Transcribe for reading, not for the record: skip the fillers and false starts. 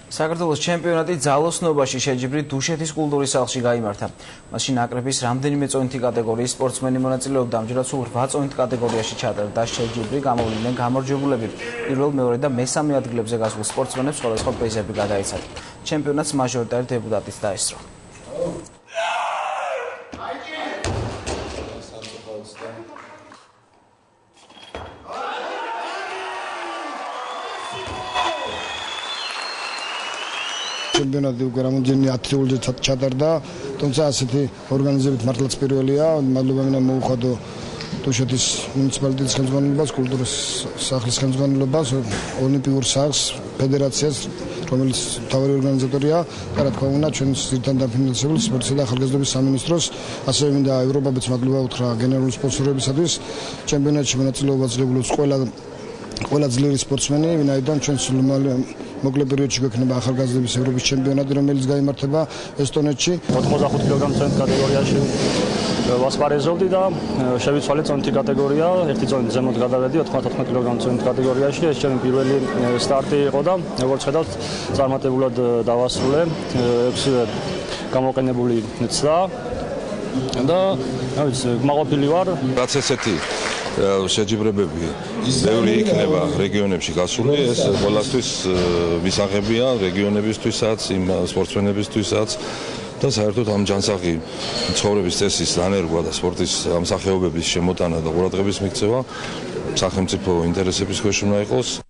საქართველოს ჩემპიონატი ძალოსნობაში შეჯიბრი დუშეთის კულტურის სახლში გაიმართა. მასში ნაკრების რამდენიმე წონითი კატეგორიის სპორტსმენი მონაწილეობდა, ამჯერად სულ 8 წონით კატეგორიაში ჩატარდა შეჯიბრი, გამოვლინდნენ გამარჯვებულები. პირველ, მეორე და მესამე ადგილებზე გასულ სპორტსმენებს სხვადასხვა პრიზები გადაეცათ. ჩემპიონატს მაჟორიტარი დეპუტატიც დაესწრო. ჩემპიონატი უკვე რამოდენიმე ათეულზე ჩატარდა, თუმცა ასეთი ორგანიზებით მართლაც პირველია. მადლობა მინდა მოუხადო დუშეთის მუნიციპალიტეტის ხელმძღვანელობას, კულტურის სახლის ხელმძღვანელობას, ოლიმპიურ სახლს, ფედერაციას, რომელიც მთავარი ორგანიზატორია და რა თქმა უნდა ჩვენს ძირითადად დაფინანსებულ სპორტსა და ახალგაზრდობის სამინისტროს, ასევე მინდა ევროპაბეთს მადლობა უთხრა გენერალური სპონსორებისათვის. ჩემპიონატში მონაწილეობა ძლევლობს ყველა ძლიერი სპორტსმენი, ვინაიდან ჩვენ სულ მოკლე პერიოდში გვექნება ახალგაზრდების ევროპის ჩემპიონატი, რომელიც გაიმართება ესტონეთში. 85 კილოგრამ წონით კატეგორიაში ვასპარეზობდი და შევიცვალე წონითი კატეგორია, ერთი წონით ზემოთ გადავედი 94 კილოგრამ წონით კატეგორიაში. ეს ჩემი პირველი სტარტი იყო და როგორც ხედავთ, წარმატებულად დავასრულე 6-ვე გამოყენებული ცდა და გმაყოფილი ვარ. რაც ესეთი შეჯიბრებები ბევრი იქნება რეგიონებში გასული, ეს ყველასთვის მისაღებია, რეგიონებისთვისაც, იმ სპორტსმენებისთვისაც და საერთოდ ამ ჯანსაღი ცხოვრების წესის დანერგვა და სპორტის ამ სახეობების შემოტანა და ყურადღების მიქცევა სახელმწიფო ინტერესების ქვეშ უნდა იყოს.